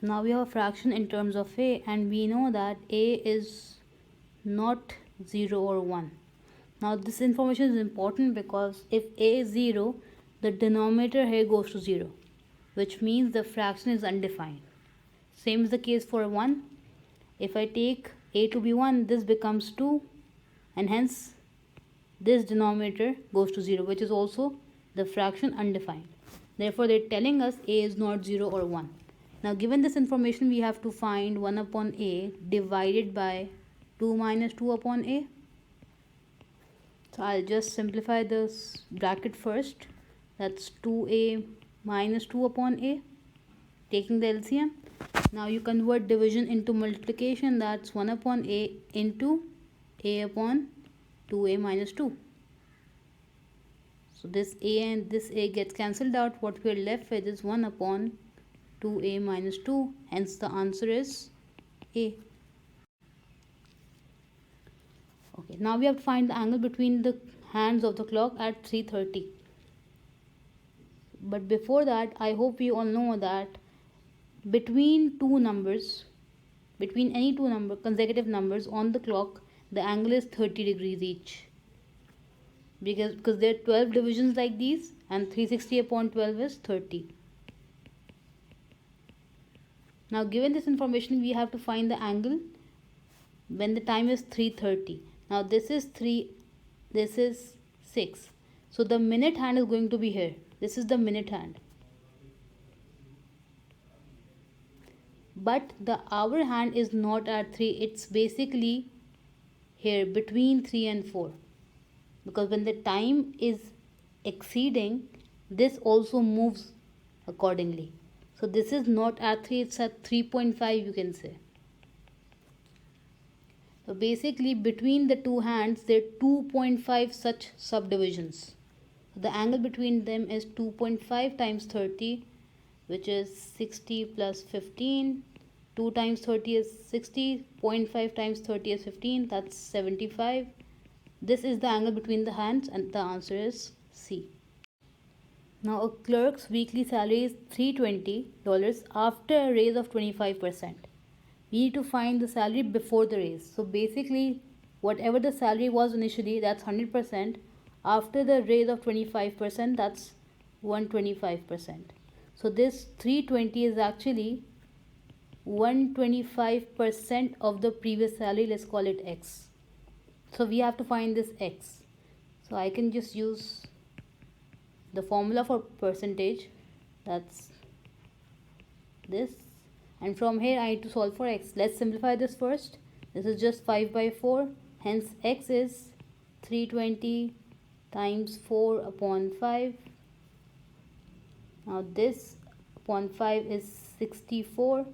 Now we have a fraction in terms of a, and we know that a is not 0 or 1. Now this information is important because if a is 0, the denominator here goes to 0, which means the fraction is undefined. Same is the case for 1. If I take a to be 1, this becomes 2, and hence this denominator goes to 0, which is also the fraction undefined. Therefore they're telling us a is not 0 or 1. Now given this information, we have to find 1 upon a divided by 2 minus 2 upon a. So I'll just simplify this bracket first. That's 2a minus 2 upon a, taking the LCM. Now you convert division into multiplication. That's 1 upon a into a upon 2a minus 2. So this a and this a gets cancelled out. What we are left with is 1 upon 2a minus 2. Hence the answer is a. Okay, now we have to find the angle between the hands of the clock at 3:30. But before that, I hope you all know that between any two consecutive numbers on the clock, the angle is 30 degrees each. Because there are 12 divisions like these, and 360 upon 12 is 30. Now given this information, we have to find the angle when the time is 3:30. Now this is 3, this is 6. So the minute hand is going to be here. This is the minute hand. But the hour hand is not at 3. It's basically here between 3 and 4. Because when the time is exceeding, this also moves accordingly. So this is not at 3, it's at 3.5, you can say. So basically between the two hands, there are 2.5 such subdivisions. So the angle between them is 2.5 times 30, which is 60 plus 15. 2 times 30 is 60. 0.5 times 30 is 15. That's 75. This is the angle between the hands, and the answer is C. Now a clerk's weekly salary is $320 after a raise of 25%. We need to find the salary before the raise. So basically, whatever the salary was initially, that's 100%. After the raise of 25%, that's 125%. So this 320 is actually 125% of the previous salary. Let's call it X. So we have to find this X. So I can just use the formula for percentage. That's this. And from here I need to solve for X. Let's simplify this first. This is just 5 by 4. Hence X is 320 times 4 upon 5. Now this upon 5 is 64.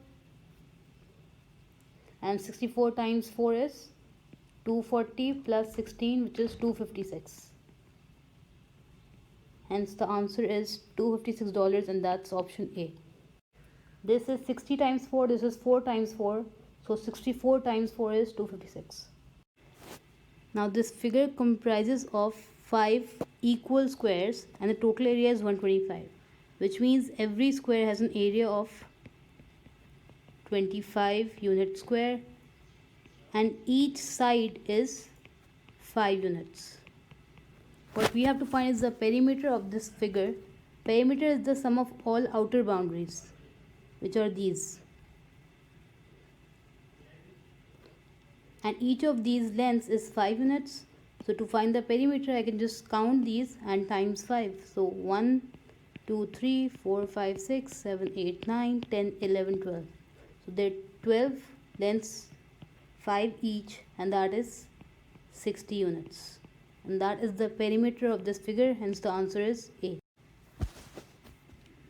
And 64 times 4 is 240 plus 16, which is 256. Hence the answer is $256, and that's option A. This is 60 times 4, this is 4 times 4. So 64 times 4 is 256. Now this figure comprises of 5 equal squares, and the total area is 125, which means every square has an area of 25 unit square, and each side is 5 units. What we have to find is the perimeter of this figure. Perimeter is the sum of all outer boundaries, which are these. And each of these lengths is 5 units. So to find the perimeter, I can just count these and times 5. So 1, 2, 3, 4, 5, 6, 7, 8, 9, 10, 11, 12. So there are 12 lengths, 5 each, and that is 60 units. And that is the perimeter of this figure, hence the answer is A.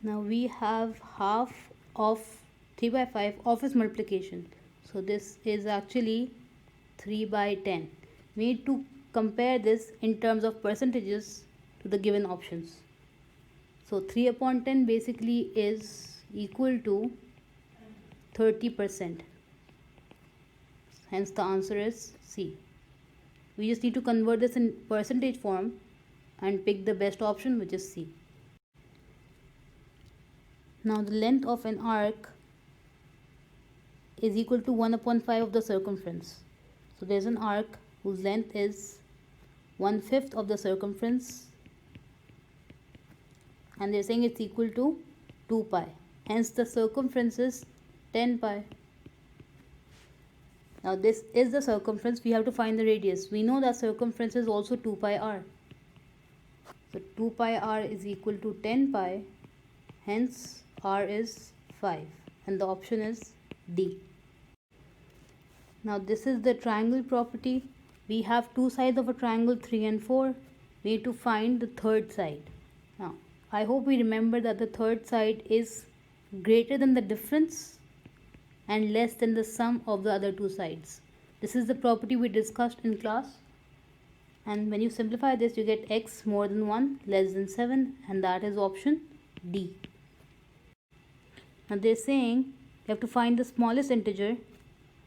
Now we have half of 3 by 5 office multiplication. So this is actually 3 by 10. We need to compare this in terms of percentages to the given options. So 3 upon 10 basically is equal to 30%. Hence the answer is C. We just need to convert this in percentage form and pick the best option, which is C. Now the length of an arc is equal to 1 upon 5 of the circumference. So there's an arc whose length is 1/5 of the circumference, and they're saying it's equal to 2 pi. Hence the circumference is 10 pi. Now this is the circumference. We have to find the radius. We know that circumference is also 2 pi r. So 2 pi r is equal to 10 pi. Hence r is 5, and the option is D. Now this is the triangle property. We have two sides of a triangle, 3 and 4. We need to find the third side. Now I hope we remember that the third side is greater than the difference and less than the sum of the other two sides. This is the property we discussed in class. And when you simplify this, you get x more than 1 less than 7, and that is option D. Now they're saying you have to find the smallest integer,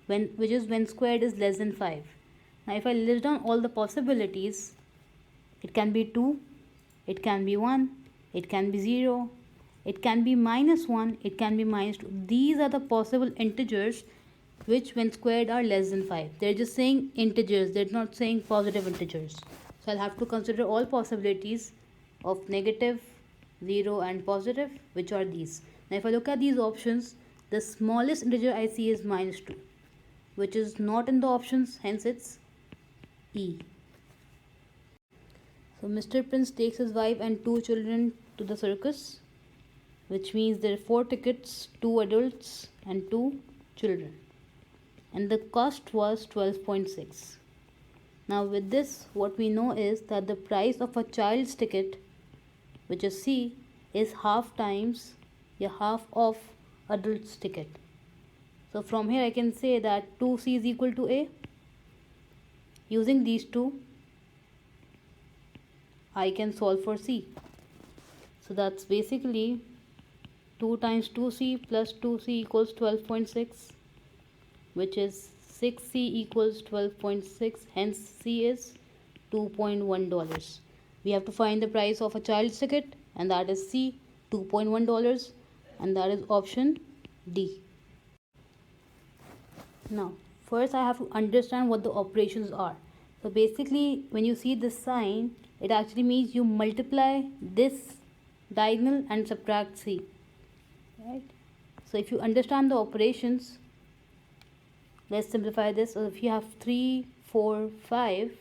which is when squared is less than 5. Now if I list down all the possibilities, it can be 2, it can be 1, it can be 0, it can be -1, it can be -2. These are the possible integers which when squared are less than 5. They're just saying integers, they're not saying positive integers. So I'll have to consider all possibilities of negative, 0 and positive, which are these. Now if I look at these options, the smallest integer I see is -2, which is not in the options, hence it's E. So Mr. Prince takes his wife and 2 children to the circus, which means there are 4 tickets, 2 adults and 2 children. And the cost was 12.6. Now with this, what we know is that the price of a child's ticket, which is C, is half of adult's ticket. So from here I can say that 2C is equal to A. Using these two, I can solve for C. So that's basically 2 times 2C plus 2C equals 12.6, which is 6C equals 12.6, hence C is $2.1. We have to find the price of a child's ticket, and that is C, $2.1, and that is option D. Now first I have to understand what the operations are. So basically when you see this sign, it actually means you multiply this diagonal and subtract C, right? So if you understand the operations, let's simplify this. So if you have 3, 4, 5,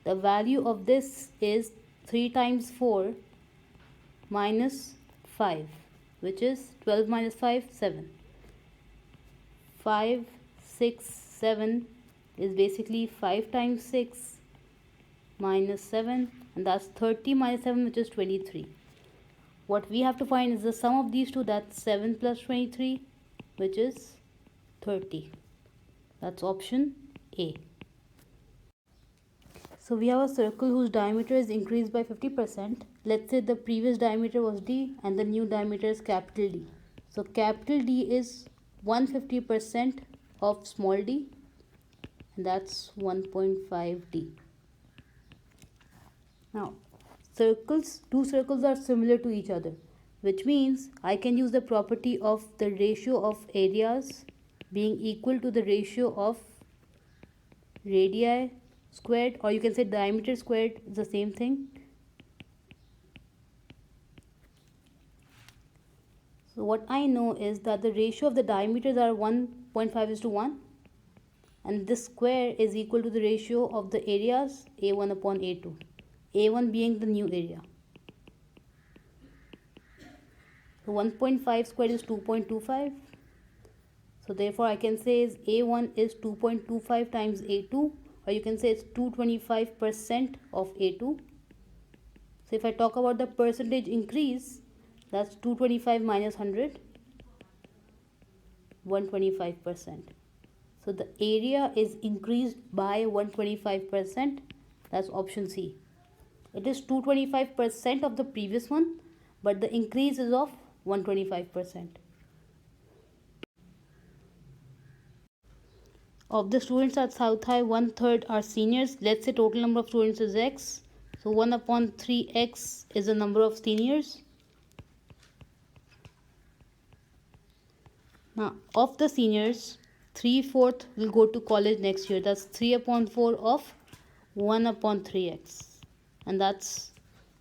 the value of this is 3 times 4 minus 5, which is 12 minus 5, 7. 5, 6, 7 is basically 5 times 6 minus 7, and that's 30 minus 7, which is 23. What we have to find is the sum of these two, that's 7 plus 23, which is 30. That's option A. So we have a circle whose diameter is increased by 50%. Let's say the previous diameter was D and the new diameter is capital D. So capital D is 150% of small d, and that's 1.5 D. Now two circles are similar to each other, which means I can use the property of the ratio of areas being equal to the ratio of radii squared, or you can say diameter squared, is the same thing. So what I know is that the ratio of the diameters are 1.5:1, and this square is equal to the ratio of the areas A1 upon A2, A1 being the new area. So 1.5 squared is 2.25. So therefore I can say is A1 is 2.25 times A2, or you can say it's 225% of A2. So if I talk about the percentage increase, that's 225 minus 100, 125%. So the area is increased by 125%. That's option C. It is 225% of the previous one, but the increase is of 125%. Of the students at South High, 1/3 are seniors. Let's say total number of students is X. So 1 upon 3X is the number of seniors. Now of the seniors, 3/4 will go to college next year. That's 3 upon 4 of 1 upon 3x, and that's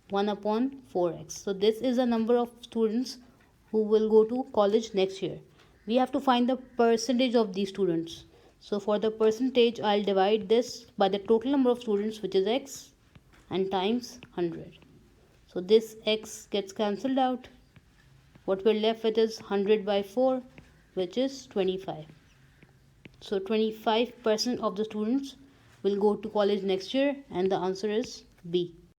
1 upon 4x. So this is the number of students who will go to college next year. We have to find the percentage of these students. So for the percentage, I'll divide this by the total number of students, which is x, and times 100. So this x gets cancelled out. What we're left with is 100 by 4, which is 25. So 25% of the students will go to college next year, and the answer is B.